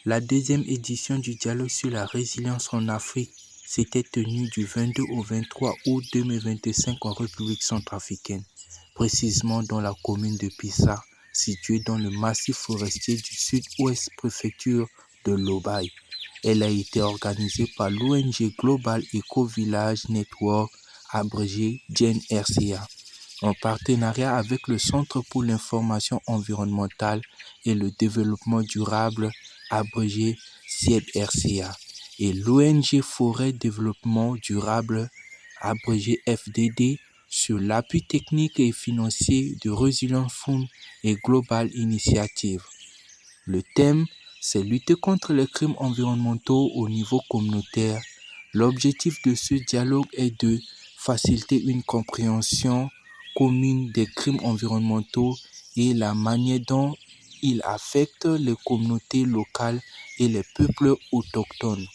La deuxième édition du dialogue sur la résilience en Afrique s'était tenue du 22 au 23 août 2025 en République centrafricaine, précisément dans la commune de Pissa, située dans le massif forestier du sud-ouest préfecture de Lobaye. Elle a été organisée par l'ONG Global Eco Village Network, abrégé GEN-RCA, en partenariat avec le Centre pour l'information environnementale et le développement durable, abrégé CIED-RCA, et l'ONG Forêt Développement Durable, abrégé FDD, sur l'appui technique et financier de Resilient Fund et Global Initiative. Le thème, c'est lutter contre les crimes environnementaux au niveau communautaire. L'objectif de ce dialogue est de faciliter une compréhension commune des crimes environnementaux et la manière dont ils affectent les communautés locales et les peuples autochtones.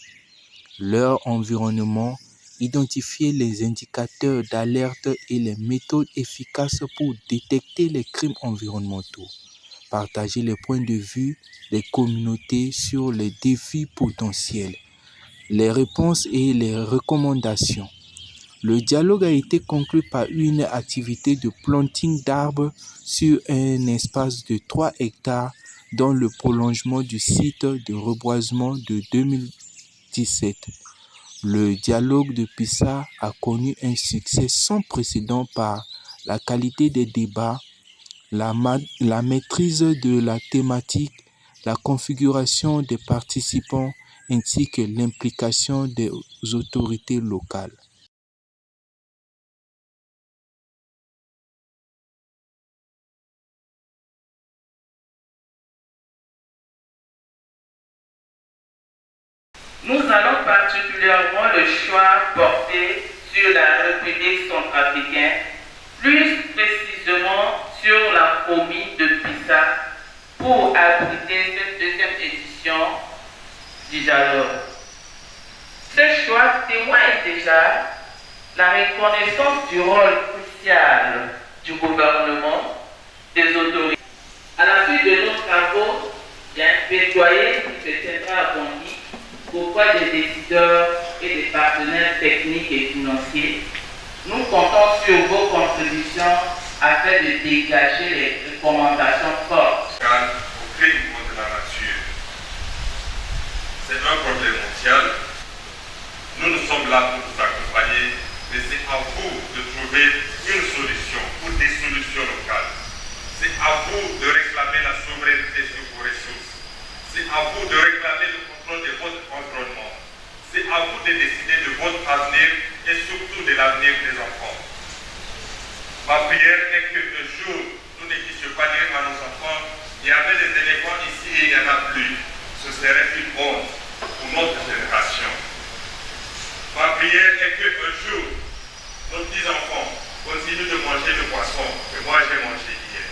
Leur environnement, identifier les indicateurs d'alerte et les méthodes efficaces pour détecter les crimes environnementaux. Partager les points de vue des communautés sur les défis potentiels, les réponses et les recommandations. Le dialogue a été conclu par une activité de planting d'arbres sur un espace de 3 hectares dans le prolongement du site de reboisement de 2017. Le dialogue de Pissa a connu un succès sans précédent par la qualité des débats, la maîtrise de la thématique, la configuration des participants ainsi que l'implication des autorités locales. Nous allons particulièrement le choix porté sur la République centrafricaine, plus précisément sur la commune de Pissa, pour abriter cette deuxième édition du dialogue. Ce choix témoigne déjà la reconnaissance du rôle crucial du gouvernement, des autorités. À la suite de nos travaux, il y a un plaidoyer qui se tiendra à Bondy auprès des décideurs et des partenaires techniques et financiers. Nous comptons sur vos contributions afin de dégager les recommandations fortes. Au plus niveau de la nature, c'est un problème mondial. Nous sommes là pour vous accompagner, mais c'est à vous de trouver une solution ou des solutions locales. C'est à vous de réclamer la souveraineté sur vos ressources. C'est à vous de réclamer le contrôle de votre environnement. C'est à vous de décider de votre avenir et surtout de l'avenir des enfants. Ma prière est qu'un jour, nous ne puissions pas dire à nos enfants, il y avait des éléphants ici et il n'y en a plus. Ce serait une honte pour notre génération. Ma prière est qu'un jour, nos petits-enfants continuent de manger le poisson que moi j'ai mangé hier.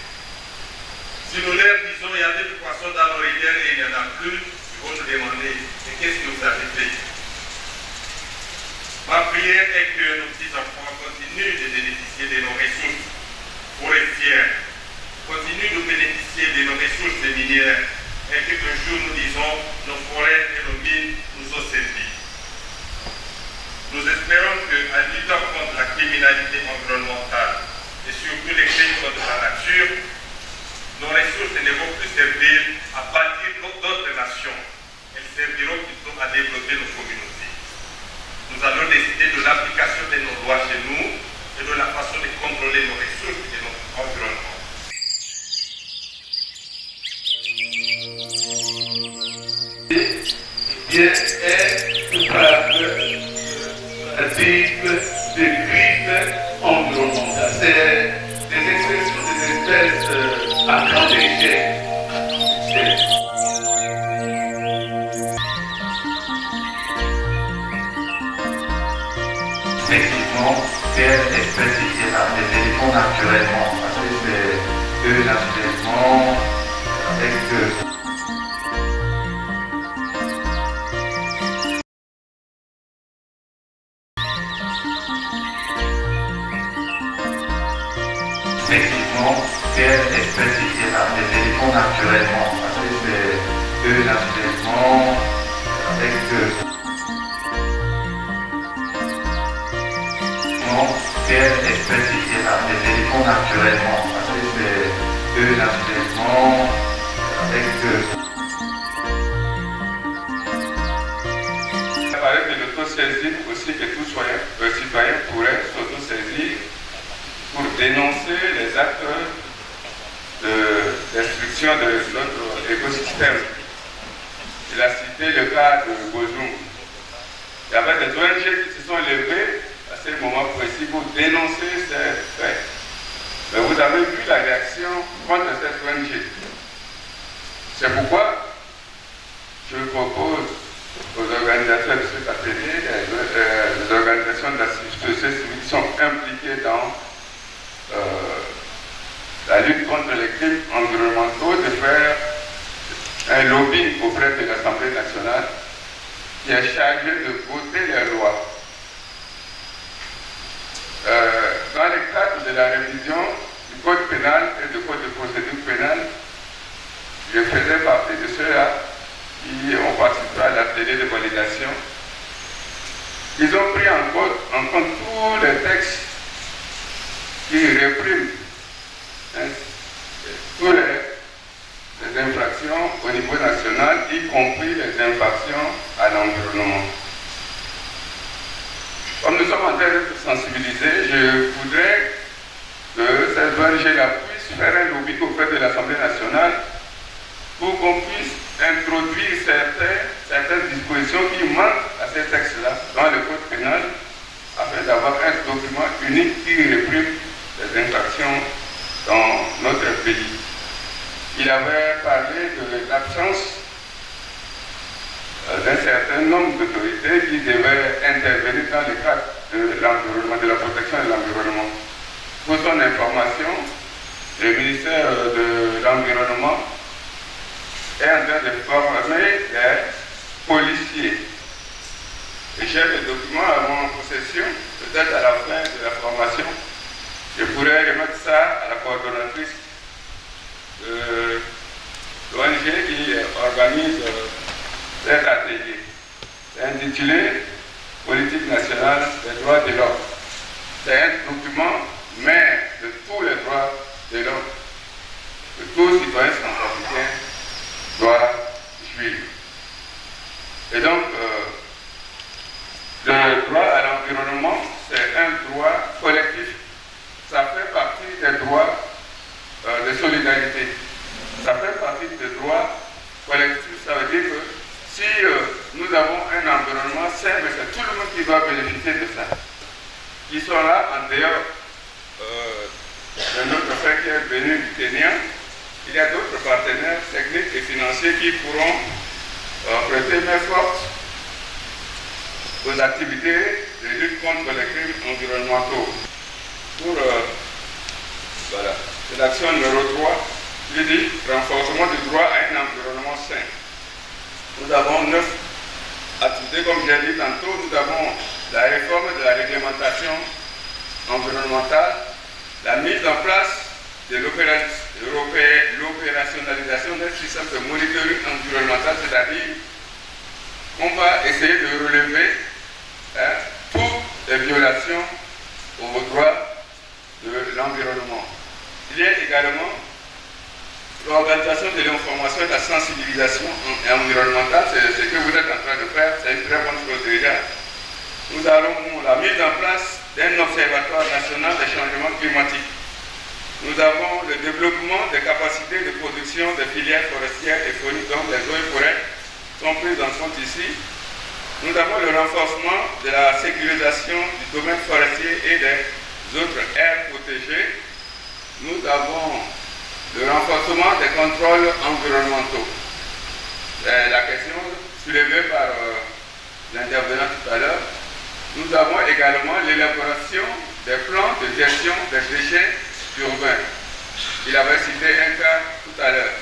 Si nous leur disons il y avait du poisson dans nos rivières et il n'y en a plus, ils vont nous demander mais qu'est-ce que vous avez fait? Ma prière est que nos petits-enfants continuent de bénéficier de nos ressources forestières, continuent de bénéficier de nos ressources minières et qu'un jour nous disons nos forêts et nos mines nous ont servi. Nous espérons qu'en luttant contre la criminalité environnementale et surtout les crimes contre la nature, nos ressources ne vont plus servir à bâtir d'autres nations. Elles serviront plutôt à développer nos communautés. Nous allons décider de l'application de nos lois chez nous et de la façon de contrôler nos ressources et notre environnement. Bien est coupable de crimes environnementaux. C'est des expressions des espèces à grande échelle. Effectivement, quelle espèce ici là, des éléphants naturellement, parce que c'est eux naturellement avec Effectivement, quelle espèce ici là, des éléphants naturellement, parce que c'est eux naturellement avec quelle espèce ils appellent naturellement, parce que c'est eux naturellement avec Ça paraît que l'autosaisine aussi que tout citoyen pourrait s'autosaisir pour dénoncer les actes de destruction de notre écosystème. Il a cité le cas de Bozou. Il y avait des ONG qui se sont levées à ce moment précis pour dénoncer ces faits. Mais vous avez vu la réaction contre cette ONG. C'est pourquoi je propose aux organisateurs de cet atelier, les organisations de la société civile qui sont impliquées dans la lutte contre les crimes environnementaux de faire un lobbying auprès de l'Assemblée nationale qui est chargé de voter les lois. Dans le cadre de la révision du code pénal et du code de procédure pénale, je faisais partie de ceux-là qui ont participé à l'atelier de validation. Ils ont pris en compte tous les textes qui répriment toutes les infractions au niveau national, y compris les infractions à l'environnement. Comme nous sommes en train de sensibiliser, je voudrais que cette ONG-là puisse faire un lobby auprès de l'Assemblée nationale pour qu'on puisse introduire certaines dispositions qui manquent à ces textes-là dans le code pénal afin d'avoir un document unique qui réprime les infractions dans notre pays. Il avait parlé de l'absence d'un certain nombre d'autorités qui devaient intervenir dans le cadre de l'environnement, de la protection de l'environnement. Pour son information, le ministère de l'Environnement est en train de former des policiers. Et j'ai le document à mon possession, peut-être à la fin de la formation. Je pourrais remettre ça à la coordonnatrice de l'ONG qui organise cet atelier. C'est intitulé Politique nationale des droits de l'homme. C'est un document mère de tous les droits de l'homme, que tout citoyen centrafricain doit suivre. Et donc, le droit à l'environnement, c'est un droit collectif. Ça fait partie des droits de solidarité. Ça fait partie des droits collectifs. Ça veut dire que si nous avons un environnement sain, c'est tout le monde qui doit bénéficier de ça. Ils sont là en dehors de notre frère qui est venu du Kenya. Il y a d'autres partenaires techniques et financiers qui pourront prêter main forte aux activités de lutte contre les crimes environnementaux. Pour l'action numéro 3, je dis renforcement du droit à un environnement sain. Nous avons 9 activités, comme j'ai dit tantôt. Nous avons la réforme de la réglementation environnementale, la mise en place de l'opérationnalisation d'un système de monitoring environnemental, c'est-à-dire qu'on va essayer de relever toutes les violations aux droits de l'environnement. Il y a également l'organisation de l'information et de la sensibilisation environnementale, c'est ce que vous êtes en train de faire, c'est une très bonne chose déjà. Nous avons la mise en place d'un observatoire national des changements climatiques. Nous avons le développement des capacités de production des filières forestières et fauniques, donc les eaux et forêts sont prises en compte ici. Nous avons le renforcement de la sécurisation du domaine forestier et des autres aires protégées. Nous avons le renforcement des contrôles environnementaux. La question soulevée par l'intervenant tout à l'heure. Nous avons également l'élaboration des plans de gestion des déchets urbains. Il avait cité un cas tout à l'heure.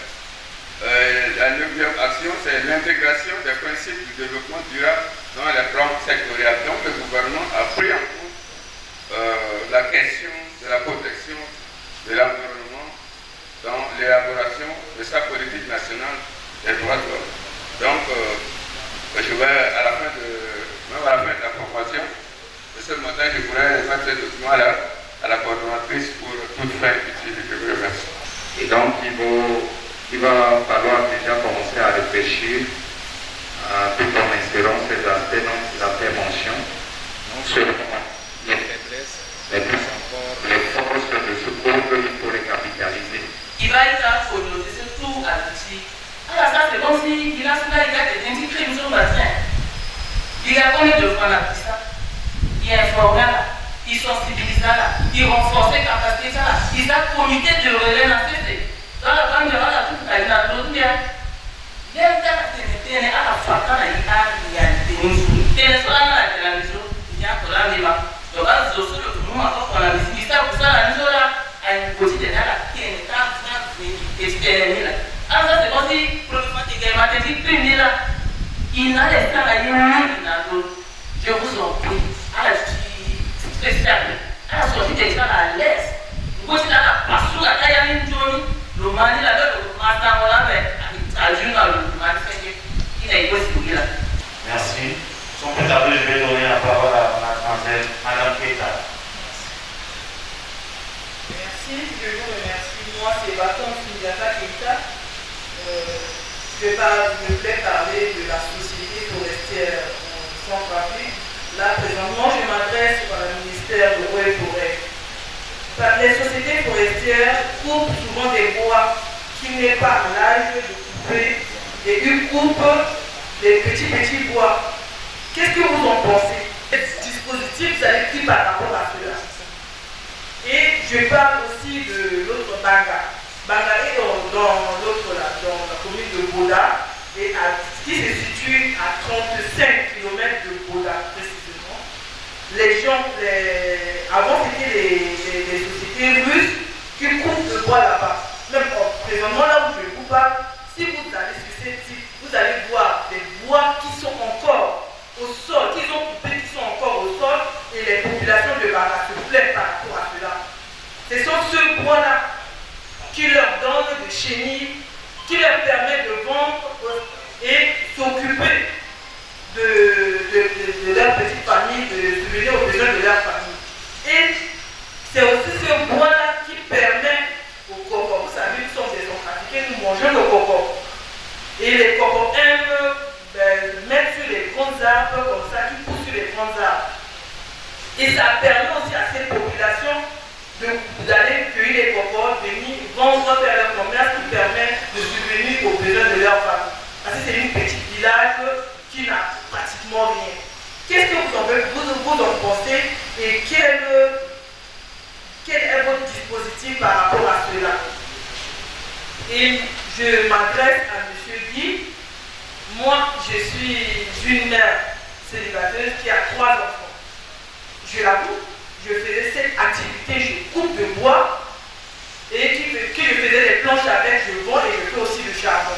La 9e action, c'est l'intégration des principes du développement durable dans les plans sectoriels. Donc le gouvernement a pris en compte la question de la protection de l'environnement dans l'élaboration de sa politique nationale des droits de l'homme. je pourrais mettre ce document-là à la coordonnatrice pour toute fin utile. Je vous remercie. Et donc, il va falloir déjà commencer à réfléchir tout en insérant ces aspects dont il a fait mention, non seulement les faiblesses, mais plus encore les forces de ce groupe, il faut les capitaliser. Il va être là pour nous, c'est tout à l'outil. Alors ça, c'est comme si il a des crimes sur le bassin. Il a combien de fois là, ça? Il est informé là, il sensibilise là, il renforce les capacités là, il a comité de relais là, c'est dans la bande de la toute la l'autre bien. Il y a à la fois quand il y a des téléphone à la télévision, il y a pour la vie. Donc, à ce jour, le monde a encore la visite, ça pour ça la maison là, à une petite état qui est externe là. Alors ça c'est comme si pour le fait que m'a dit plus là, il n'a les temps à y je vous en prie, à la spéciale, à la sortie des gens à l'aise. Vous voyez là, la passion à la une journée, le mari là, le matin, on l'avait, à June, le mari, il a été là. Merci. Son président, je vais donner la parole à mademoiselle Madame Keita. Merci, je vous remercie. Moi, c'est Baton Sundiata Keita. Je vais parler de la société forestière en Centrafrique. Là, présentement, je m'adresse au ministère de l'eau et forêt. Les sociétés forestières coupent souvent des bois qui n'est pas à l'âge de couper et ils coupent des petits bois. Qu'est-ce que vous en pensez? Ce dispositif, vous allez qui par rapport à cela? Et je parle aussi de l'autre Banga. Banga est dans la commune de Boda, et qui se situe à 35 km de Boda précisément. Les gens, avant c'était les sociétés russes qui coupent le bois là-bas. Même présentement là où je vous parle, si vous allez sur cette site, vous allez voir des bois qui sont encore au sol, qu'ils ont coupés, qui sont encore au sol, et les populations de Banga se plaignent par rapport à cela. Ce sont ce bois-là qui leur donne des chenilles, qui leur permet de vendre et s'occuper de leur petite famille, de subvenir aux besoins de leur famille. Et c'est aussi ce bois-là qui permet aux cocos, vous savez, nous sommes des Centrafricains, nous mangeons nos cocos. Et les cocos aiment mettre sur les grands arbres comme ça, qui poussent sur les grands arbres. Et ça permet aussi à ces populations d'aller cueillir les cocos, venir vendre, faire leur commerce qui permet de subvenir aux besoins de leur famille. Parce que c'est une petite village qui n'a pratiquement rien. Qu'est-ce que vous en pensez et quel est votre dispositif par rapport à cela? Et je m'adresse à M. Guy. Moi, je suis une mère célibataire qui a 3 enfants. Je l'avoue, je faisais cette activité, je coupe de bois et que je faisais des planches avec, je vends et je fais aussi le charbon.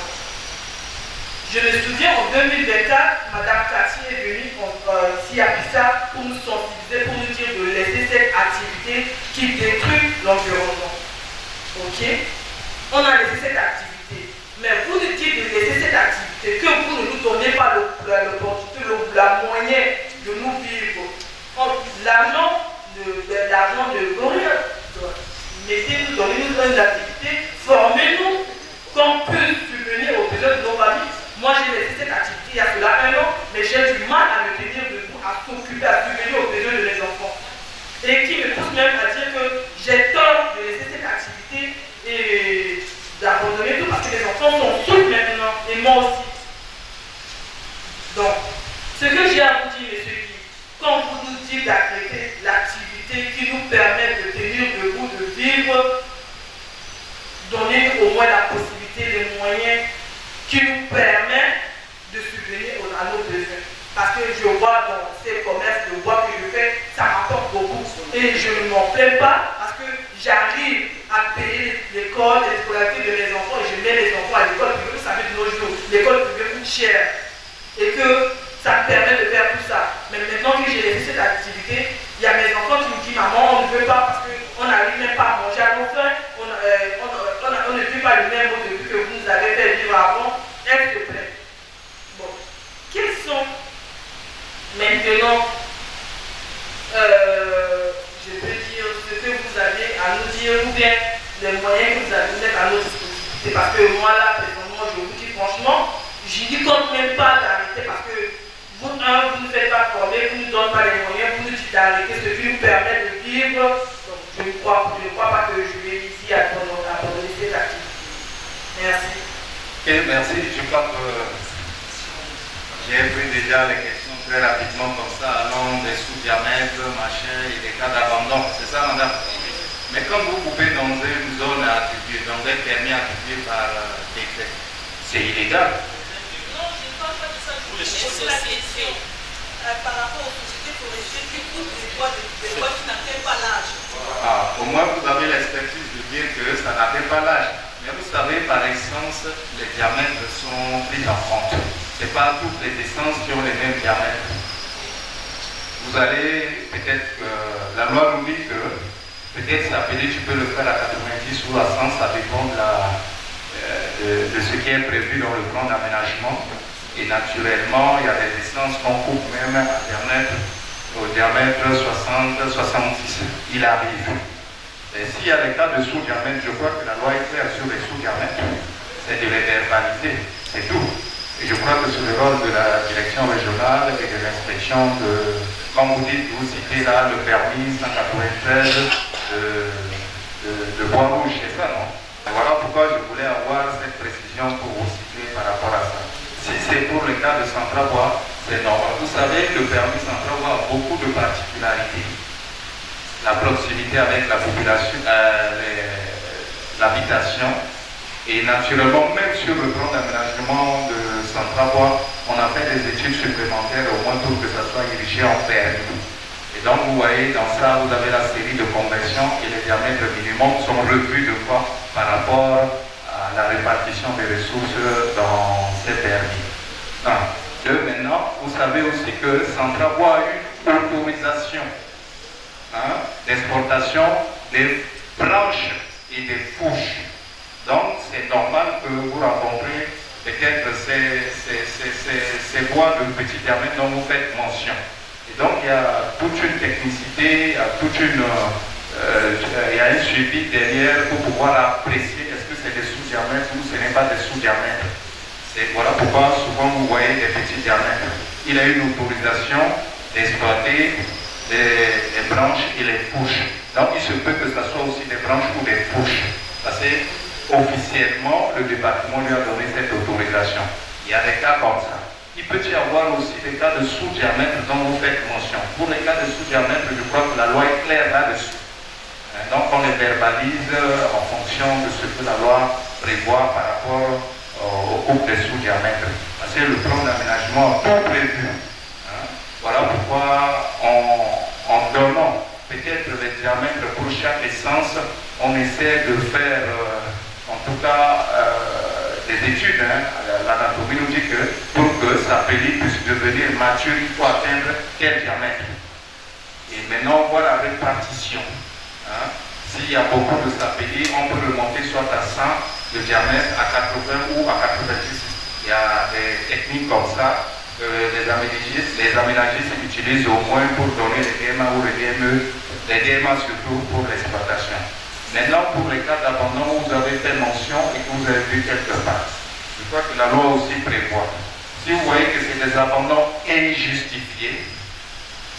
Je me souviens en 2024, Mme Cathy est venue ici à Bissa pour nous sensibiliser, pour nous dire de laisser cette activité qui détruit l'environnement. Ok? On a laissé cette activité. Mais vous nous dites de laisser cette activité, que vous ne nous donnez pas la moyen de nous vivre. L'argent ne vaut rien. Mettez-nous, donnez-nous une activité, formez-nous, qu'on puisse subvenir aux besoins de nos familles. Moi, j'ai laissé cette activité il y a cela 1 an, mais j'ai du mal à me tenir debout, à s'occuper, à subvenir aux besoins de mes enfants. Et qui me pousse même à dire que j'ai tort de laisser cette activité et d'abandonner tout parce que les enfants sont tous maintenant, et moi aussi. Donc, ce que j'ai à vous dire, monsieur Guy, quand vous nous dites d'arrêter l'activité qui nous permet de tenir debout, de vivre, dire, ou bien les moyens que vous avez mis à notre disposition. C'est parce que moi là, personnellement, je vous dis franchement, je n'y compte même pas d'arrêter parce que vous ne faites pas former, vous ne nous donnez pas les moyens, vous nous dites d'arrêter ce qui nous permet de vivre. Donc je ne crois pas que je vais ici abandonner cette activité. Merci. Ok, merci. Je crois que j'ai pris déjà les questions très rapidement comme ça, allant des sous-diamètres, machin, et des cas d'abandon. C'est ça, madame? Mais quand vous coupez dans une zone attribuée, dans un permis attribué par décret, c'est illégal. Non, je ne parle pas de ça. Je voulais la question par rapport aux sociétés forestières qui coupent des bois qui n'atteignent pas l'âge. Ah, au moins, vous avez l'expertise de dire que ça n'atteint pas l'âge. Mais vous savez, par essence, les diamètres sont pris en compte. Ce n'est pas toutes les essences qui ont les mêmes diamètres. Vous allez, peut-être que la loi nous dit que peut-être s'appeler, tu peux le faire à 90 ou à 100, ça dépend de ce qui est prévu dans le plan d'aménagement. Et naturellement, il y a des essences qu'on coupe même au diamètre 60-70. Il arrive. Et s'il y a des cas de sous-diamètre, je crois que la loi est claire sur les sous-diamètres, c'est de les verbaliser, c'est tout. Et je crois que c'est le rôle de la direction régionale et de l'inspection de, comme vous dites, vous citez là le permis 193 de bois rouge, c'est ça, non? Et voilà pourquoi je voulais avoir cette précision pour vous citer par rapport à ça. Si c'est pour le cas de Centrabois, c'est normal. Vous savez que le permis Centrabois a beaucoup de particularités. La proximité avec la population, l'habitation, et naturellement, même sur le plan d'aménagement de Centrabois, on a fait des études supplémentaires au moins pour que ça soit érigé en permis. Et donc, vous voyez, dans ça, vous avez la série de conventions et les diamètres minimums sont revus de fois par rapport à la répartition des ressources dans ces permis. Maintenant, vous savez aussi que Centrabois a eu une autorisation d'exportation des branches et des fourches. Donc, c'est normal que vous rencontrez peut-être ces bois de petit diamètre dont vous faites mention. Et donc, il y a toute une technicité, il y a un suivi derrière pour pouvoir apprécier est-ce que c'est des sous-diamètres ou ce n'est pas des sous-diamètres. Voilà pourquoi souvent vous voyez des petits diamètres. Il a eu une autorisation d'exploiter les branches et les fourches. Donc, il se peut que ce soit aussi des branches ou des fourches. Parce que officiellement, le département lui a donné cette autorisation. Il y a des cas comme ça. Il peut y avoir aussi des cas de sous-diamètre dont vous faites mention. Pour les cas de sous-diamètre, je crois que la loi est claire là-dessus. Donc on les verbalise en fonction de ce que la loi prévoit par rapport au couple des sous-diamètres. Parce que le plan d'aménagement a tout prévu. Voilà pourquoi en donnant peut-être les diamètres pour chaque essence, on essaie de faire en tout cas des études. L'anatomie nous dit que pour que sa pellicule puisse devenir mature, il faut atteindre quel diamètre. Et maintenant, on voit la répartition. S'il y a beaucoup de sapellis, on peut remonter soit à 100 de diamètre, à 80 ou à 90. Il y a des techniques comme ça que les aménagistes utilisent au moins pour donner les DMA ou les DME, les DMA surtout pour l'exploitation. Maintenant, pour les cas d'abandon, vous avez fait mention et que vous avez vu quelque part. Je crois que la loi aussi prévoit. Si vous voyez que c'est des abandons injustifiés,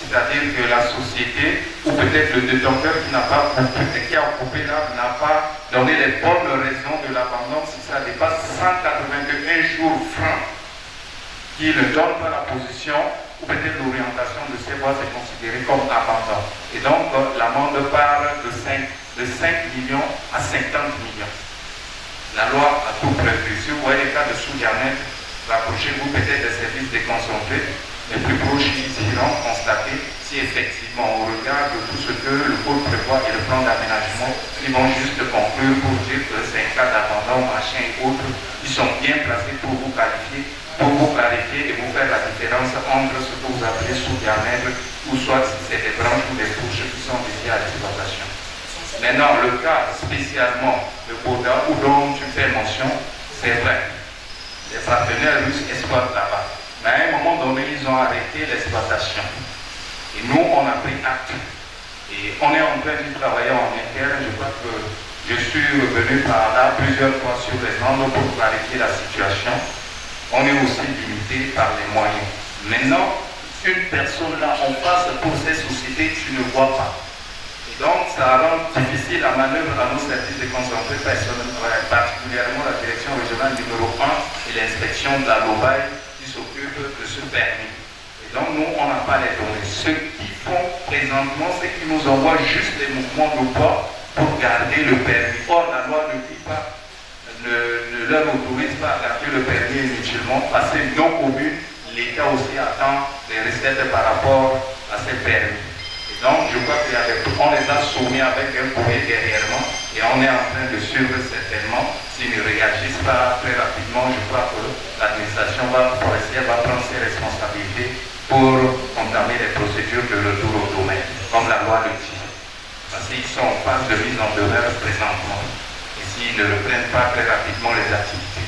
c'est-à-dire que la société, ou peut-être le détenteur qui n'a pas coupé, qui a coupé l'arbre, n'a pas donné les bonnes raisons de l'abandon, si ça dépasse 181 jours francs, qui ne donne pas la position, ou peut-être l'orientation de ces voies, c'est considéré comme abandon. Et donc, l'amende part de 5 millions à 50 millions. La loi a tout prévu. Si vous voyez les cas de sous-diamètre, rapprochez-vous peut-être des services déconcentrés. Les plus proches ici iront constater si effectivement, au regard de tout ce que le pôle prévoit et le plan d'aménagement, ils vont juste conclure pour dire que c'est un cas d'abandon, machin et autres. Ils sont bien placés pour vous qualifier, pour vous clarifier et vous faire la différence entre ce que vous appelez sous-diamètre ou soit si c'est des branches ou des fourches qui sont dédiées à l'exploitation. Maintenant, le cas spécialement de Boda, où dont tu fais mention, c'est vrai. Les partenaires russes exploitent là-bas. Mais à un moment donné, ils ont arrêté l'exploitation. Et nous, on a pris acte. Et on est en train de travailler en interne. Je crois que je suis venu par là plusieurs fois sur les angles pour clarifier la situation. On est aussi limité par les moyens. Maintenant, une personne là en face pour ces sociétés, tu ne vois pas. Et donc, ça rend difficile la manœuvre à nos services déconcentrés, particulièrement la direction régionale numéro 1 et l'inspection de la LOBAI qui s'occupe de ce permis. Et donc, nous, on n'a pas les données. Ce qu'ils font présentement, c'est qu'ils nous envoient juste les mouvements de poids pour garder le permis. Or, la loi ne dit pas, ne leur autorise pas à garder le permis inutilement, parce que nos communes, l'État aussi attend des recettes par rapport à ces permis. Et donc, je crois qu'on les a soumis avec un courrier derrière et on est en train de suivre certainement. S'ils ne réagissent pas très rapidement, je crois que l'administration forestière va prendre ses responsabilités pour entamer les procédures de retour au domaine, comme la loi le dit. Parce qu'ils sont en phase de mise en demeure présentement. Et s'ils ne reprennent pas très rapidement les activités,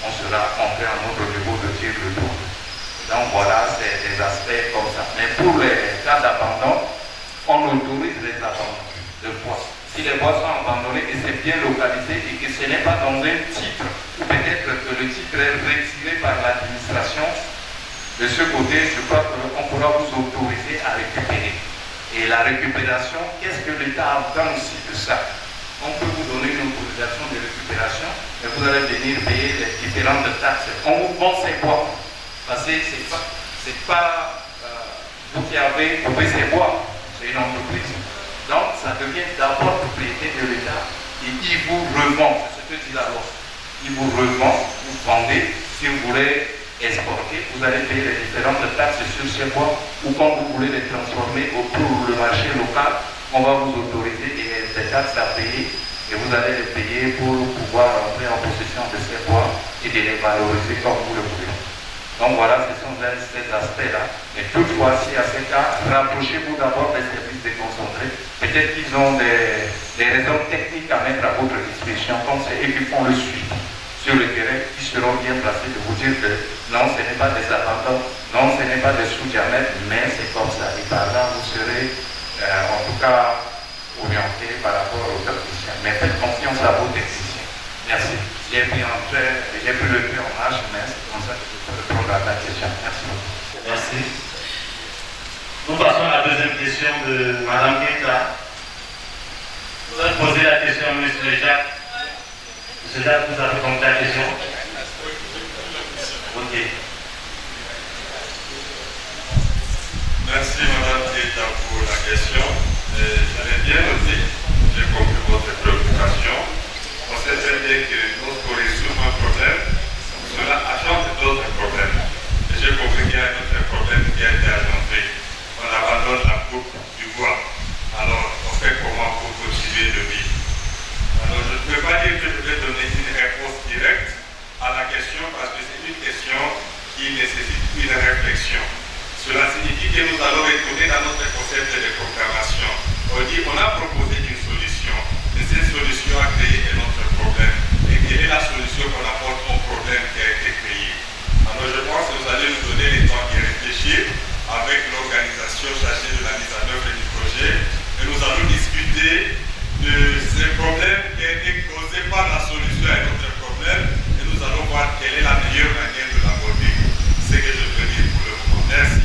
on sera entré à notre niveau de tir de tour. Donc voilà, c'est des aspects comme ça. Mais pour les cas d'abandon, on autorise les abandons de bois. Si les bois sont abandonnés et c'est bien localisé et que ce n'est pas dans un titre, ou peut-être que le titre est retiré par l'administration, de ce côté, je crois qu'on pourra vous autoriser à récupérer. Et la récupération, qu'est-ce que l'État entend aussi de ça? On peut vous donner une autorisation de récupération et vous allez venir payer les différentes taxes. On vous vend ces bois. Parce que ce n'est pas vous qui avez coupé ces bois, c'est une entreprise. Donc ça devient d'abord propriété de l'État et il vous revend, c'est ce que dit la loi. Il vous revend, vous vendez, si vous voulez exporter, vous allez payer les différentes taxes sur ces bois ou quand vous voulez les transformer pour le marché local, on va vous autoriser des taxes à payer et vous allez les payer pour pouvoir entrer en possession de ces bois et de les valoriser comme vous le voulez. Donc voilà, ce sont ces aspects-là. Mais toutefois, si à ces cas, rapprochez-vous d'abord des services déconcentrés. Peut-être qu'ils ont des raisons techniques à mettre à votre disposition, comme c'est eux qui font le suivi sur le terrain, qui seront bien placés de vous dire que non, ce n'est pas des abandons, non, ce n'est pas des sous-diamètres, mais c'est comme ça. Et par là, vous serez en tout cas orienté par rapport aux techniciens. Mais faites confiance à vos techniciens. Merci. J'ai pris le pied en marche, mais c'est comme ça que je peux répondre à la question. Merci beaucoup. Merci. Nous passons à la deuxième question de Mme Keita. Vous allez poser la question à M. Jacques. M. Jacques, vous avez compris la question? Ok. Merci Mme Keita pour la question. J'avais bien noté, j'ai compris votre préoccupation. On sait très bien que lorsqu'on résout un problème, cela agente d'autres problèmes. Et j'ai compris qu'il y a un autre problème qui a été agenté. On abandonne la coupe du bois. Alors, on fait comment pour continuer de vivre? Alors, je ne peux pas dire que je vais donner une réponse directe à la question parce que c'est une question qui nécessite une réflexion. Cela signifie que nous allons retourner dans notre concept de programmation. On dit qu'on a proposé une solution, et cette solution a créé un autre problème. Et quelle est la solution qu'on apporte au problème qui a été créé? Alors je pense que vous allez nous donner le temps d'y réfléchir avec l'organisation chargée de la mise en œuvre du projet. Et nous allons discuter de ces problèmes qui ont été causés par la solution à notre problème. Et nous allons voir quelle est la meilleure manière de l'aborder. C'est ce que je peux dire pour le moment. Merci.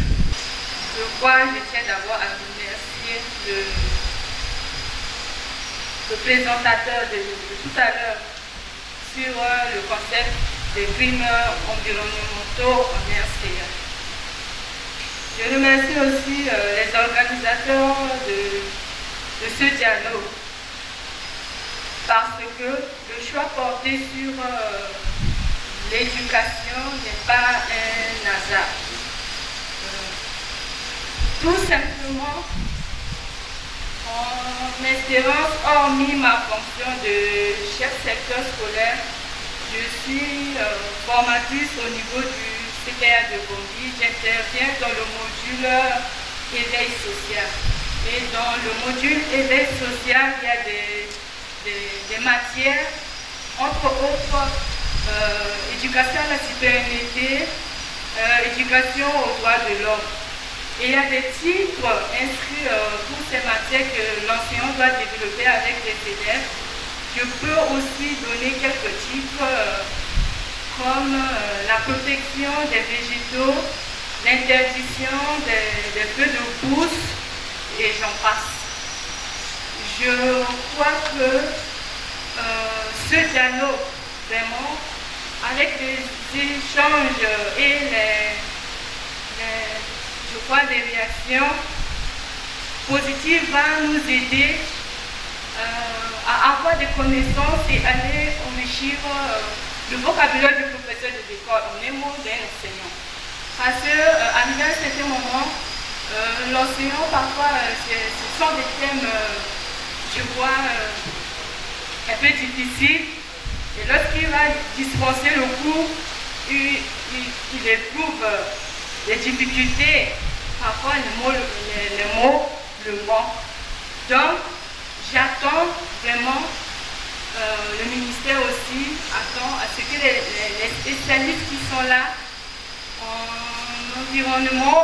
Je tiens d'abord à remercier le présentateur de tout à l'heure sur le concept des crimes environnementaux en RCA. Je remercie aussi les organisateurs de ce dialogue parce que le choix porté sur l'éducation n'est pas un hasard. Tout simplement, en espérance, hormis ma fonction de chef secteur scolaire, je suis formatrice au niveau du CPA de Gombi. J'interviens dans le module éveil social. Et dans le module éveil social, il y a des matières, entre autres, éducation à la citoyenneté, éducation aux droits de l'homme. Et il y a des titres inscrits pour ces matières que l'enseignant doit développer avec les élèves. Je peux aussi donner quelques titres comme la protection des végétaux, l'interdiction des feux de brousse et j'en passe. Je crois que ce dialogue, vraiment, avec les échanges et les réactions positives va nous aider à avoir des connaissances et aller enrichir le vocabulaire du professeur de l'école, en un mot d'un enseignant. Parce qu'arrivé à un certain moment, l'enseignant, parfois, ce sont des thèmes, je vois, un peu difficiles. Et lorsqu'il va dispenser le cours, il éprouve des difficultés. Parfois, les mots le manquent. Donc, j'attends vraiment, le ministère aussi attend à ce que les spécialistes qui sont là en environnement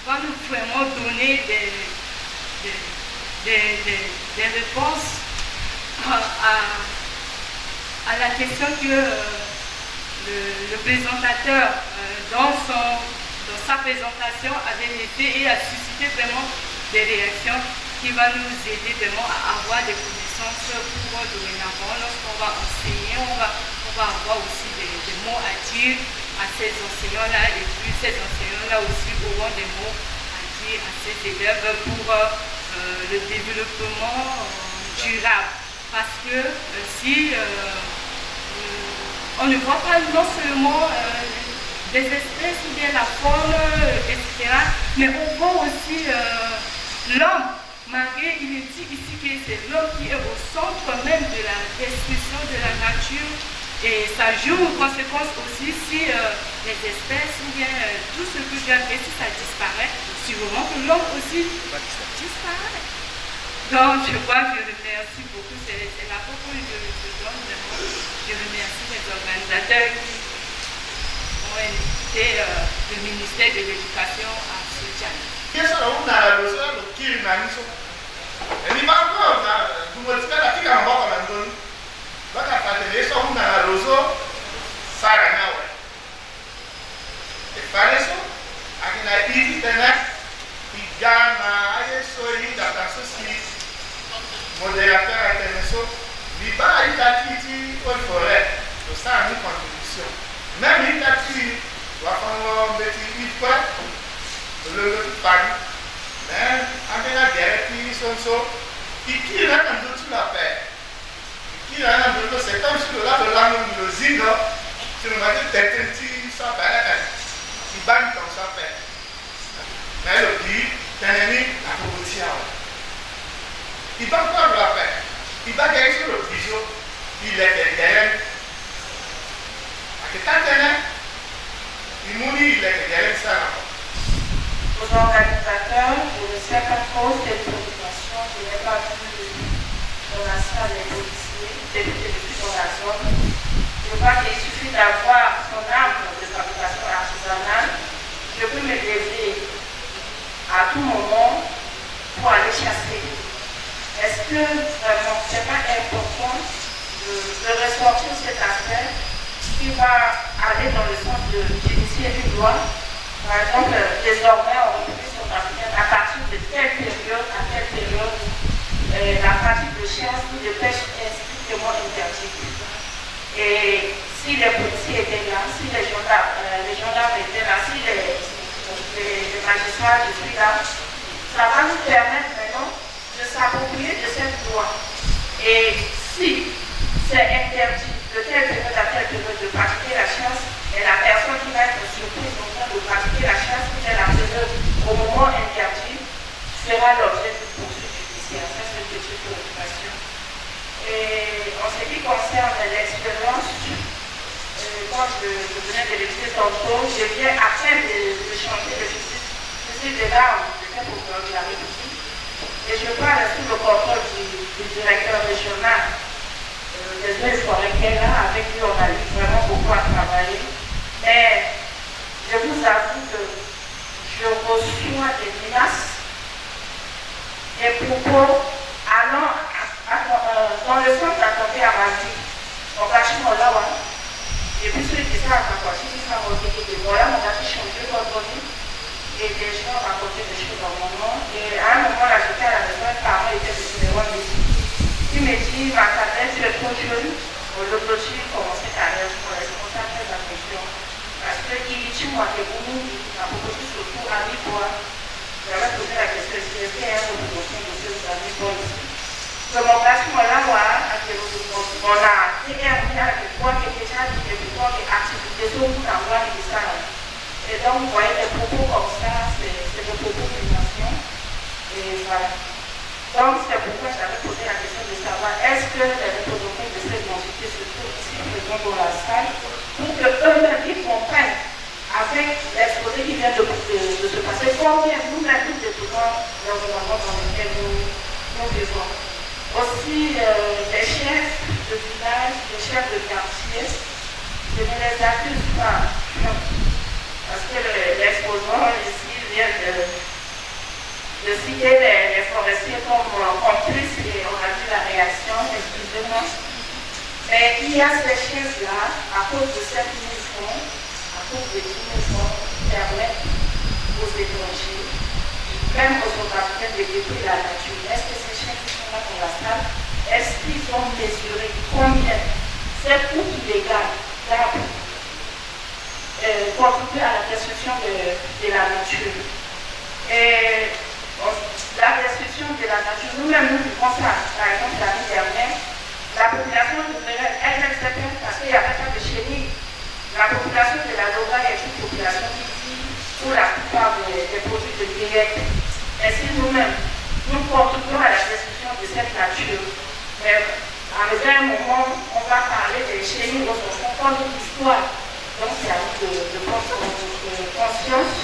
vont nous vraiment donner des réponses à la question que le présentateur dans sa présentation avait laissée et a suscité vraiment des réactions qui vont nous aider vraiment à avoir des connaissances pour dorénavant. Lorsqu'on va enseigner, on va avoir aussi des mots à dire à ces enseignants-là et puis ces enseignants-là aussi auront des mots à dire à ces élèves pour le développement durable. Parce que si on ne voit pas non seulement des espèces ou bien la faune, etc., mais on voit aussi l'homme. Malgré, il est dit ici que c'est l'homme qui est au centre même de la destruction de la nature et ça joue en conséquence aussi si les espèces ou bien tout ce que j'ai fait, si ça disparaît, sûrement que l'homme aussi disparaît. Donc je crois que je remercie beaucoup, c'est la propos que je donne vraiment. Je remercie les organisateurs qui ont invité le ministère de l'Éducation à ce dialogue. Modérateur international, il va à l'Italie au forêt, ça a une contribution. Même l'Italie, on va prendre une fois, le Paris, mais avec la guerre, ils sont qui là quand tu la paix. Qui là quand tu c'est comme si là de là le zine, si le matin t'es ça paix, il banne comme ça paix. Mais le pays, t'as ennemi la proposition. Il va prendre la paix. Il va gagner sur le biseau. Il est derrière. Il mourit, il est derrière ça. Aux organisateurs, je ne sais pas trop cette préoccupation. Je n'ai pas vu de donation des policiers, depuis dans la zone. Je crois qu'il suffit d'avoir son arme de fabrication artisanale. Je peux me lever à tout moment pour aller chasser. Est-ce que vraiment ce n'est pas important de ressortir cet aspect qui va aller dans le sens de d'initier une loi? Par exemple, désormais, en République centrafricaine, à partir de telle période à telle période, la pratique de chasse ou de pêche est strictement interdite. Et si les policiers étaient là, si les gendarmes étaient là, si les magistrats étaient là, ça va nous permettre maintenant de s'approprier de cette loi. Et si c'est interdit de telle période à telle période de pratiquer la chasse, et la personne qui va être surprise en train de pratiquer la chasse, qui est la période au moment interdit, sera l'objet d'une poursuite judiciaire. Ça, c'est une petite préoccupation. Et en ce qui concerne l'expérience, quand je venais de l'étudier tantôt, je viens à peine de chanter le fusil des armes de la procureur de la République. Et je parle sous le contrôle du directeur régional des eaux et forêts qui est là. Avec lui, on a eu vraiment beaucoup à travailler. Mais je vous avoue que je reçois pour allant dans le centre d'attendé à Mali, on va chez moi là, et puis ceux qui savent à quoi, ceux qui savent voilà, on va changer d'ordonnée, et des gens racontaient des choses dans mon nom, et à un moment là, j'étais à la maison, un parent était de numéro 10. Il me dit, ma cadette, tu es trop jeune, l'autre jour, commençait carrière, je connais, c'est pour ça que la question. Parce que il dit, tu m'as fait beaucoup, il m'a proposé surtout à mi-bois. J'avais posé la question, est-ce qu'il y a un promotion de ce à mi-bois ici? Donc, mon garçon, là, on a fait avec toi, qui est déjà dit, que toi, qui est activité, tout le monde a envoyé des messages. Et donc, vous voyez, des propos comme ça, c'est des propos de nation. Et voilà. Donc, c'est pourquoi j'avais posé la question de savoir est-ce que les représentants de cette identité se trouvent ici présents dans la salle pour qu'eux-mêmes ils comprennent avec l'exposé qui vient de se passer combien nous-mêmes nous déposons l'environnement dans lequel nous vivons. Aussi, les chefs de village, les chefs de quartier, je ne les accuse pas parce que l'exposant ici vient de citer les forestiers comme complices et on a vu la réaction, excusez-moi. Mais il y a ces chefs-là, à cause de cette mission, à cause de cette mission qui permettent aux étrangers, même aux Africains de détruire la nature. Est-ce que ces chefs qui sont là dans la salle, est-ce qu'ils ont mesuré combien cette coupe illégale d'arbres contribue à la destruction de la nature? Et la destruction de la nature, nous-mêmes nous vivons ça. Par exemple, l'année dernière, la population demeurait elle-même certaine parce qu'il n'y avait pas de chenilles. La population de la Lora est une population qui vit pour la plupart des produits de direct. Et si nous-mêmes, nous contribuons à la destruction de cette nature, mais à un moment, on va parler des chenilles, donc on comprend notre histoire. Donc c'est à vous de prendre conscience.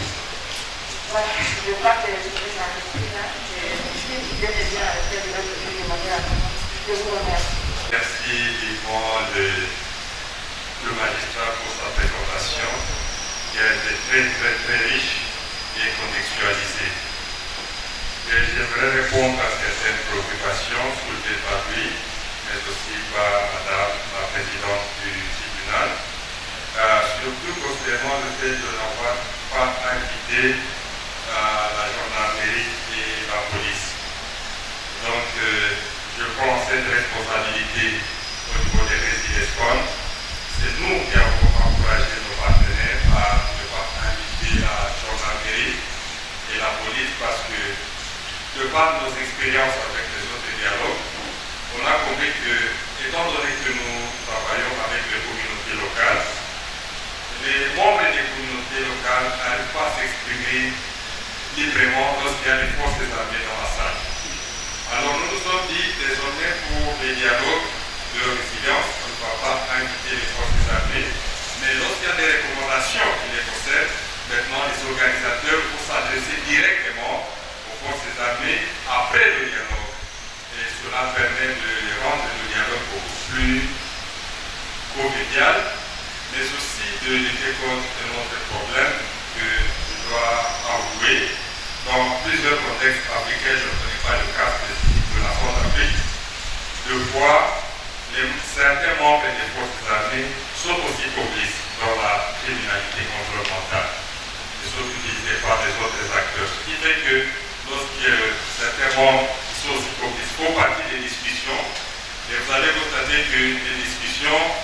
Voilà, je crois que je vais m'arrêter là. Je vais bien arrêter de demander à tout le monde. Je vous remercie. Merci vivement le magistrat pour sa présentation qui a été très riche et contextualisée. Et j'aimerais répondre à certaines préoccupations soulevées par lui, mais aussi par Madame la présidente du tribunal, surtout concernant le fait de n'avoir pas invité la gendarmerie et la police. Donc, je prends cette responsabilité au niveau des résidents. C'est nous qui avons encouragé nos partenaires à ne pas inviter la gendarmerie et la police parce que, de par nos expériences avec les autres dialogues, on a compris que, étant donné que nous travaillons avec les communautés locales, les membres des communautés locales n'arrivent pas à s'exprimer librement lorsqu'il y a des forces armées dans la salle. Alors nous nous sommes dit désormais pour les dialogues de résilience, on ne va pas inviter les forces armées, mais lorsqu'il y a des recommandations qui les concernent, maintenant les organisateurs vont s'adresser directement aux forces armées après le dialogue. Et cela permet de rendre le dialogue beaucoup plus convivial, mais aussi de lutter contre un autre problème que je dois avouer. Dans plusieurs contextes africains, je ne connais pas le cas spécifique de la Centrafrique, de voir certains membres des forces armées sont aussi complices dans la criminalité environnementale. Ils sont utilisés par les autres acteurs. Ce qui fait que lorsque certains membres sont aussi complices, font partie des discussions, et vous allez constater que les discussions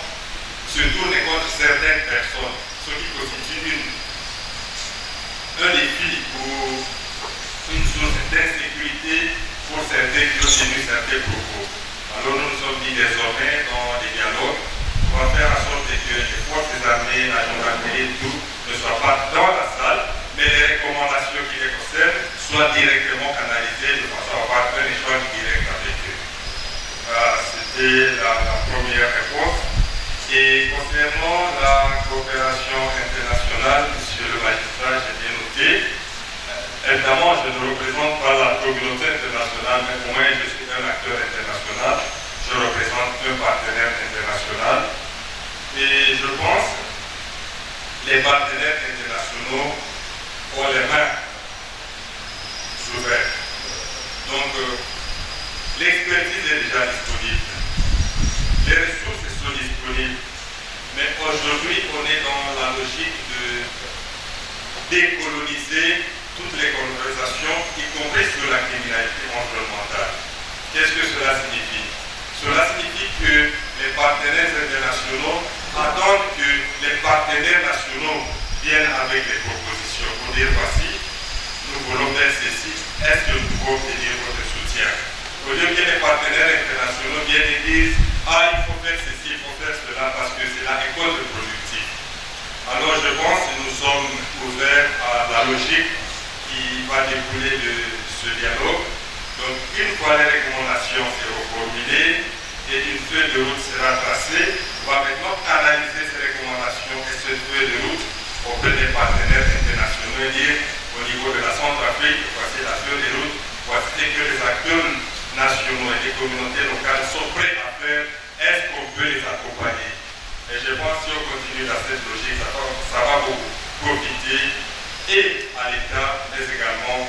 se tournent contre certaines personnes, ce qui constitue un défi ou une source d'insécurité pour certains qui ont tenu certains propos. Alors nous nous sommes dit désormais dans les dialogues, on va faire en sorte que les forces armées, la gendarmerie et tout ne soient pas dans la salle, mais les recommandations qui les concernent soient directement canalisées de façon à avoir un échange direct avec eux. C'était la première réponse. Et concernant la coopération internationale, monsieur le magistrat, j'ai bien noté. Évidemment, je ne représente pas la communauté internationale, mais au moins je suis un acteur international. Je représente un partenaire international. Et je pense que les partenaires internationaux ont les mains ouvertes. Donc, l'expertise est déjà disponible, les ressources sont disponibles, mais aujourd'hui on est dans la logique de décoloniser toutes les conversations, y compris sur la criminalité environnementale. Qu'est-ce que cela signifie? Cela signifie que les partenaires internationaux attendent que les partenaires nationaux viennent avec des propositions pour dire voici, nous voulons faire ceci, est-ce que nous pouvons obtenir votre soutien? Au lieu que les partenaires internationaux viennent et disent ah, il faut faire ceci, il faut faire cela parce que cela est contre-productif. Alors je pense que nous sommes ouverts à la logique qui va découler de ce dialogue. Donc une fois les recommandations seront formulées et une feuille de route sera tracée, on va maintenant analyser ces recommandations et cette feuille de route auprès des partenaires internationaux et dire au niveau de la Centrafrique, voici la feuille de route, voici ce que les acteurs nationaux et les communautés locales sont prêts à faire, est-ce qu'on peut les accompagner? Et je pense que si on continue dans cette logique, ça va beaucoup profiter et à l'État, mais également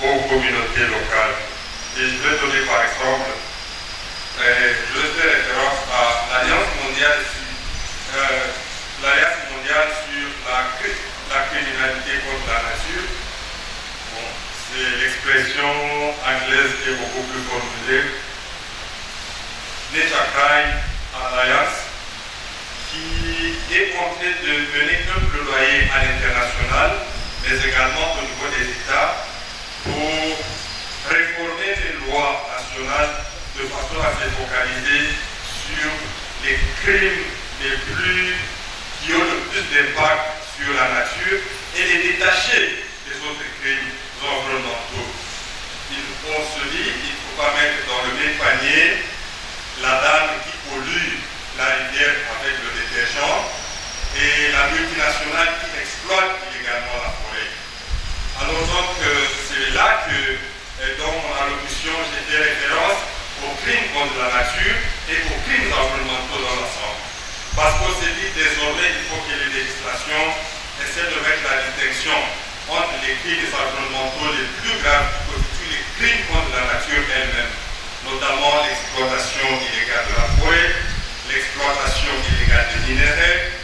aux communautés locales. Et je vais donner par exemple, je vais faire référence à l'Alliance mondiale sur la criminalité contre la nature. Bon, c'est l'expression anglaise qui est beaucoup plus formulée. Nature Crime Alliance, qui est en train de mener un plaidoyer à l'international, mais également au niveau des États, pour réformer les lois nationales de façon à se focaliser sur les crimes qui ont le plus d'impact sur la nature et les détacher des autres crimes environnementaux. On se dit qu'il ne faut pas mettre dans le même panier la dame qui pollue la rivière avec le détergent et la multinationale qui exploite illégalement la forêt. Alors donc c'est là que dans mon allocution j'ai fait référence aux crimes contre la nature et aux crimes environnementaux dans l'ensemble. Parce qu'on s'est dit désormais il faut que les législations essaient de mettre la distinction entre les crimes environnementaux les plus graves qui constituent les crimes contre la nature elle-même, notamment l'exploitation illégale de la forêt, l'exploitation illégale des minéraux,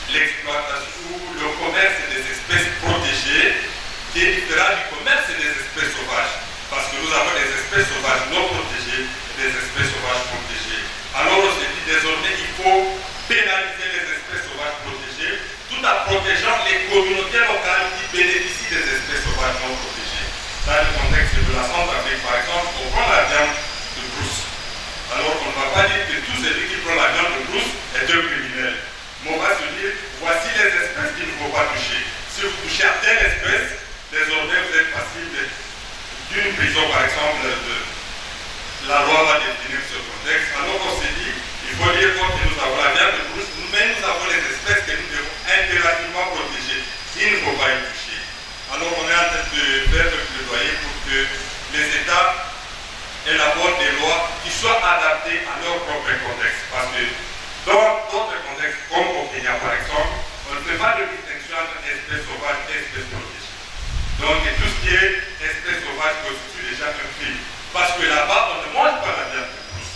l'exploitation ou le commerce des espèces protégées qui est différent du commerce des espèces sauvages. Parce que nous avons des espèces sauvages non protégées et des espèces sauvages protégées. Alors on se dit désormais il faut pénaliser les espèces sauvages protégées tout en protégeant les communautés locales qui bénéficient des espèces sauvages non protégées. Dans le contexte de la Centrafrique par exemple, on prend la viande de brousse. Alors on ne va pas dire que tout celui qui prend la viande de brousse est un criminel. Mais on va se dire, voici les espèces qu'il ne faut pas toucher. Si vous touchez à telle espèce, désormais vous êtes passible d'une prison par exemple. La loi va définir ce contexte. Alors on s'est dit, il faut dire que nous avons la viande de brousse, mais nous avons les espèces que nous devons impérativement protéger. Il ne faut pas y toucher. Alors on est en train de faire le plaidoyer pour que les États élaborent des lois qui soient adaptées à leur propre contexte. Parce que dans d'autres contextes, comme au Kenya par exemple, on ne fait pas de distinction entre espèces sauvages et espèces protégées. Donc tout ce qui est espèces sauvages constitue déjà un crime. Parce que là-bas, on ne mange pas la viande de brousse.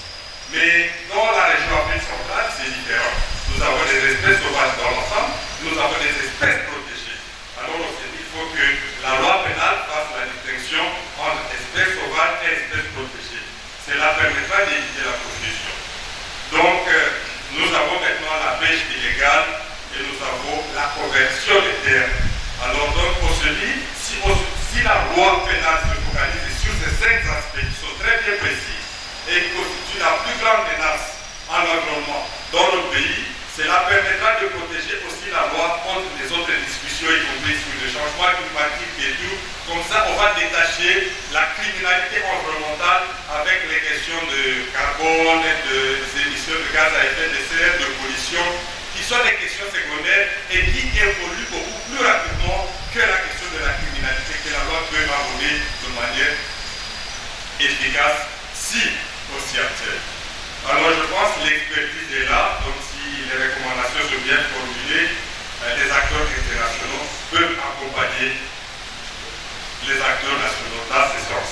Mais dans la région Afrique centrale, c'est différent. Nous avons des espèces sauvages dans l'ensemble, nous avons des espèces protégées. Alors on s'est dit qu'il faut que la loi pénale fasse la distinction entre espèces sauvages et espèces protégées. Cela permettra d'éviter la confusion. Donc, nous avons maintenant la pêche illégale et nous avons la conversion des terres. Alors donc, on se dit, si la loi pénale se focalise sur ces 5 aspects qui sont très bien précis et qui constituent la plus grande menace à l'environnement dans le pays, cela permettra de protéger aussi la loi contre les autres discussions, y compris sur le changement climatique et tout. Comme ça, on va détacher la criminalité environnementale avec les questions de carbone, des émissions de gaz à effet de serre, de pollution, qui sont des questions secondaires et qui évoluent beaucoup plus rapidement que la question de la criminalité que la loi peut aborder de manière efficace, si aussi actuelle. Alors je pense que l'expertise est là, donc si les recommandations sont bien formulées, les acteurs internationaux peuvent accompagner les acteurs nationaux dans ce sens.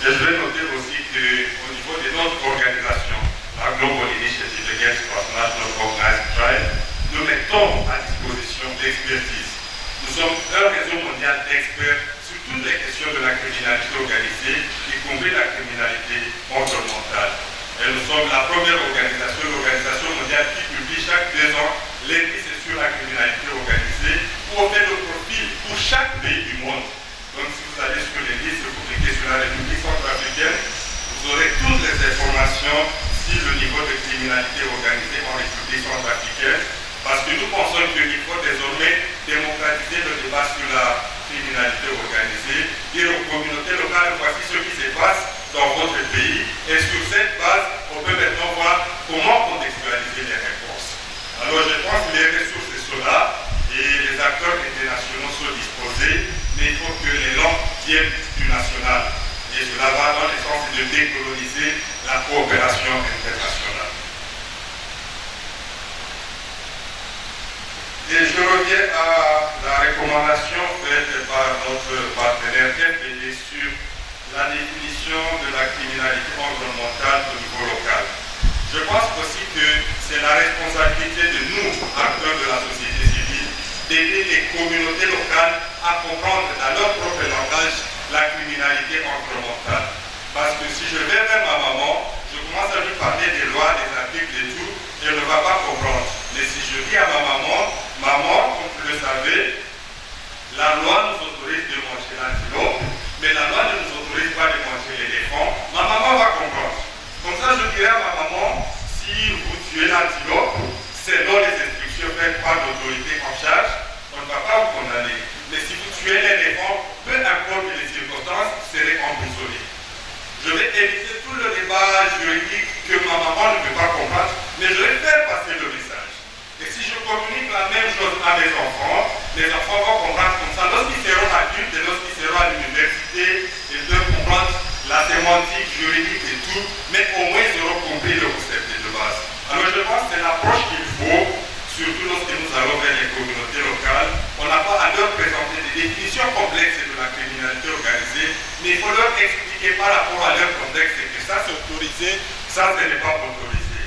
Et je vais noter aussi qu'au niveau de notre organisation, la Global Initiative Against Transnational Organized Crime, nous mettons à disposition l'expertise. Nous sommes un réseau mondial d'experts sur toutes les questions de la criminalité organisée, y compris la criminalité environnementale. Et nous sommes la première organisation, l'organisation mondiale qui publie chaque 2 ans l'indice sur la criminalité organisée, où on fait le profil pour chaque pays du monde. Donc si vous allez sur l'indice, vous cliquez sur la République centrafricaine, vous aurez toutes les informations sur le niveau de criminalité organisée en République centrafricaine, parce que nous pensons qu'il faut désormais démocratiser le débat sur la criminalité organisée, dire aux communautés locales, voici ce qui se passe dans votre pays, et sur cette base, on peut maintenant voir comment contextualiser les réponses. Alors je pense que les ressources sont là, et les acteurs internationaux sont disposés, mais il faut que les langues viennent du national. Et cela va dans le sens de décoloniser la coopération internationale. Et je reviens à la recommandation faite par notre partenaire FPD sur la définition de la criminalité environnementale au niveau local. Je pense aussi que c'est la responsabilité de nous, acteurs de la société civile, d'aider les communautés locales à comprendre dans leur propre langage la criminalité environnementale. Parce que si je vais vers ma maman, je commence à lui parler des lois, des articles et tout, et elle ne va pas comprendre. Mais si je dis à ma maman, maman, comme vous le savez, la loi nous autorise de manger l'antilope, mais la loi ne nous autorise pas de manger l'éléphant, ma maman va comprendre. Comme ça, je dirais à ma maman, si vous tuez l'antilope, selon les instructions faites par l'autorité en charge, on ne va pas vous condamner. Mais si vous tuez l'éléphant, peu importe les circonstances, vous serez emprisonné. Je vais éviter tout le débat juridique que ma maman ne peut pas comprendre, mais je vais faire passer le message. Et si je communique la même chose à mes enfants, les enfants vont comprendre comme ça. Lorsqu'ils seront adultes et lorsqu'ils seront à l'université, ils peuvent comprendre la sémantique juridique et tout, mais au moins ils auront compris le concept de base. Alors je pense que c'est l'approche qu'il faut, surtout lorsque nous allons vers les communautés locales. On n'a pas à leur présenter des définitions complexes de la criminalité organisée, mais il faut leur expliquer par rapport à leur contexte que ça c'est autorisé, ça ce n'est pas autorisé.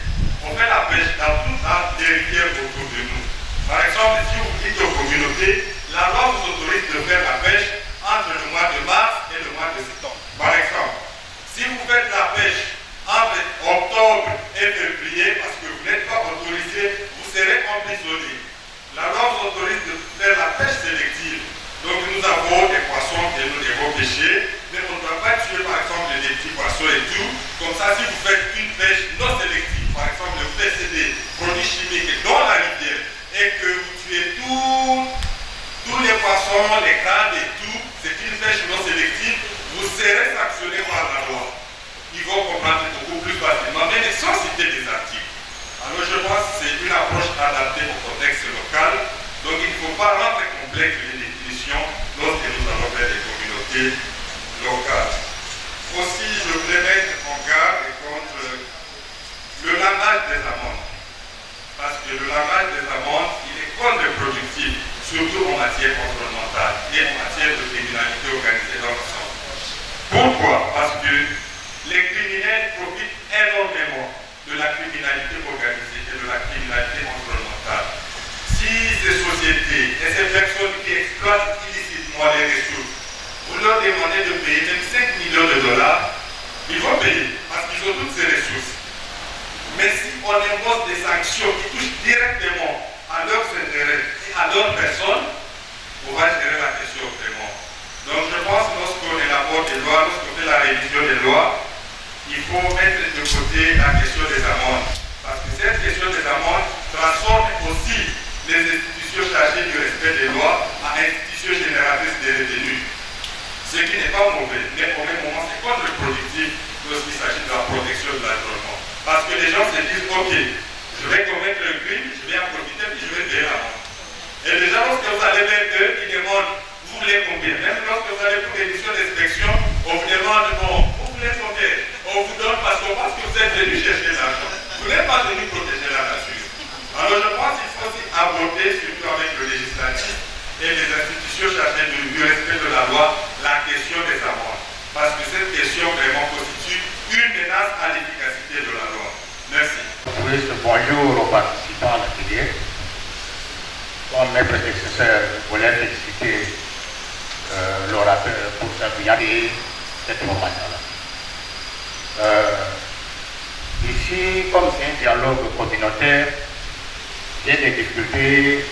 On fait la pêche dans toute la rivière autour de nous. Par exemple, si vous dites aux communautés, la loi vous autorise de faire la pêche entre le mois de mars et le mois de septembre. Par exemple, si vous faites la pêche entre octobre et février, parce que vous n'êtes pas autorisé, vous serez emprisonné. La loi vous autorise de faire la pêche sélective. Donc nous avons des poissons que nous devons pêcher, mais on ne doit pas tuer par exemple des petits poissons et tout. Comme ça, si vous faites une pêche non sélective, par exemple vous laissez des produits chimiques dans la rivière et que vous tuez tous les poissons, les crabes et tout, c'est une pêche non sélective, vous serez sanctionné par la loi. Ils vont comprendre beaucoup plus facilement, mais sans citer des articles. Alors je pense que c'est une approche adaptée au contexte local, donc il ne faut pas rendre complexe les définitions lorsque nous allons vers les communautés locales. Aussi, je voulais mettre en garde contre le langage des amendes, parce que le langage des amendes, il est contre-productif, surtout en matière environnementale et en matière de criminalité organisée dans l'ensemble. Pourquoi? Parce que les criminels profitent énormément de la criminalité organisée et de la criminalité environnementale. Si ces sociétés et ces personnes qui exploitent illicitement les ressources, vous leur demandez de payer même 5 millions de dollars, ils vont payer parce qu'ils ont toutes ces ressources. Mais si on impose des sanctions qui touchent directement à leurs intérêts et à leurs personnes, on va gérer la question autrement. Donc je pense que lorsqu'on élabore des lois, lorsqu'on fait la révision des lois, il faut mettre de côté la question des amendes. Parce que cette question des amendes transforme aussi les institutions chargées du respect des lois en institutions génératrices de revenus. Ce qui n'est pas mauvais, mais au même moment c'est contre-productif lorsqu'il s'agit de la protection de l'environnement. Parce que les gens se disent, ok, je vais commettre le crime, je vais en profiter, puis je vais payer l'amende. Et les gens, lorsque vous allez vers eux, ils demandent, vous voulez combien? Même lorsque vous allez pour des missions d'inspection, on vous demande, bon, vous voulez combien? On vous donne parce qu'on pense que vous êtes venu chercher l'argent. Vous n'êtes pas venu protéger la nature. Alors je pense qu'il faut aussi aborder, surtout avec le législatif et les institutions chargées du respect de la loi, la question à l'efficacité de la loi. Merci. Oui, bonjour aux participants à l'atelier. Comme mes prédécesseurs, je voulais féliciter l'orateur pour sa brillante cette formation-là. Ici, comme c'est un dialogue communautaire, j'ai des difficultés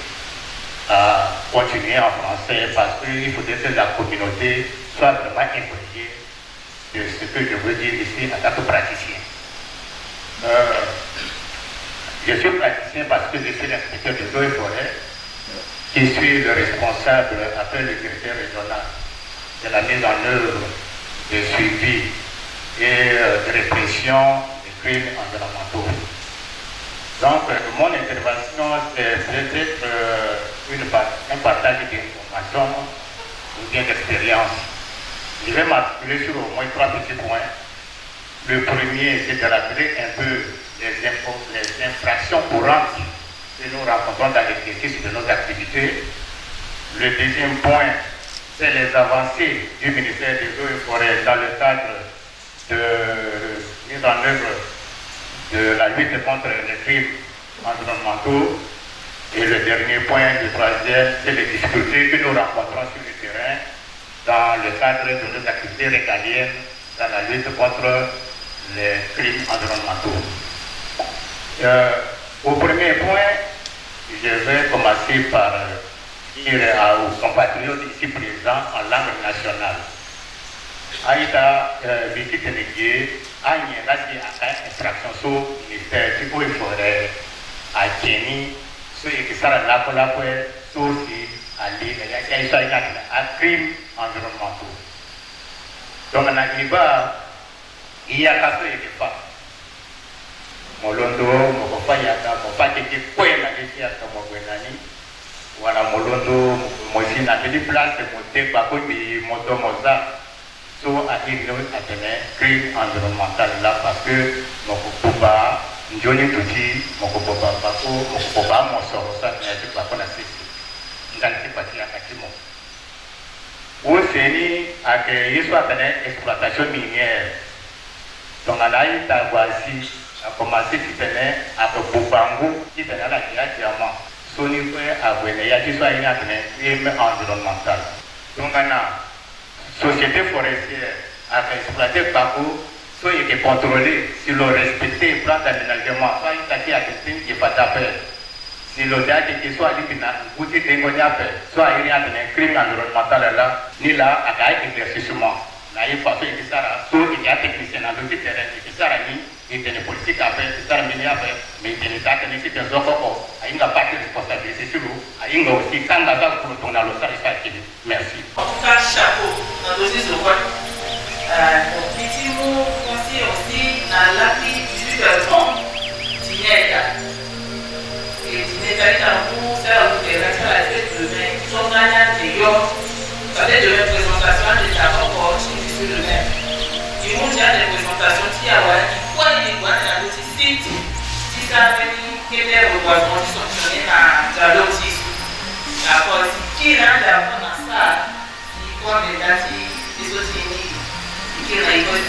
à continuer en français parce qu'il faudrait que la communauté soit vraiment impliquée de ce que je veux dire ici en tant que praticien. Je suis praticien parce que je suis l'inspecteur des eaux et forêts, qui suis le responsable après le directeur régional de la mise en œuvre de suivi et de répression des crimes environnementaux. Donc, mon intervention, c'est peut-être un partage d'informations ou bien d'expérience. Je vais m'articuler sur au moins 3 petits points. Le premier, c'est de rappeler un peu les infractions courantes que nous rencontrons dans l'exercice de nos activités. Le deuxième point, c'est les avancées du ministère des Eaux et Forêts dans le cadre de mise en œuvre de la lutte contre les crimes environnementaux. Et le dernier point, le troisième, c'est les difficultés que nous rencontrons sur le terrain dans le cadre de nos activités régaliennes dans la lutte contre les crimes environnementaux. Au premier point, je vais commencer par dire aux compatriotes ici présents en langue nationale. Aïda, visite déléguée, Aïe, là, c'est une infraction sur le ministère du Eaux et Forêts à Kenny, sur les Kisara sur les crimes environnementaux. Donc, il y a casse et des femmes. Molondo, Mokofayaka, Mofaki, Kwena, Mokwenani, voilà, Molondo, Mosi, n'a pas de place, Moté, Bakodi, Moto, Moza, so à une crime environnemental là parce que Mokoba, Njoni Tuti, Mokoba, Bako, Mokoba, Mosoro, ça, n'est pas qu'on a cessé. Dans ces parties à Katimo. Où c'est ni à que il soit une exploitation minière. Donc, on a eu ta voici. A commencé à Bobango, qui tenait la diamant. Son niveau à Gwenéa, qui soit une crime environnemental. Donc, on a société forestière à exploiter Bako, soit il est contrôlé, si l'on respecte le plan d'aménagement, soit il est à quelqu'un qui n'est pas d'appel. Si l'on a qui soit soit il y a un crime environnemental là, ni là, à l'exercice. Là, il faut que il y a des techniciens dans le terrain qui sont il y a des politiques à faire, mais il y a des actes de Zokoko, il n'y a pas de responsabilité sur nous, il y a aussi quand la vague pour ton allo, ça reste. Merci. En tout cas, chapeau, dans le dossier de vote. Petit mot foncier aussi dans l'appui du bon Tineka. Et Tineka, il y a un bon, c'est un peu de la tête de main, ils sont gagnants de l'or, peut-être de la présentation de la encore, sur le même. Du monde, il y a des présentations qui a il est dans le site, si ça fait que les reboisements qui sont fonctionnés dans l'autisme. D'accord, qui rend d'abord dans ça, qui comme les dates, les sociétés, qui rend l'école de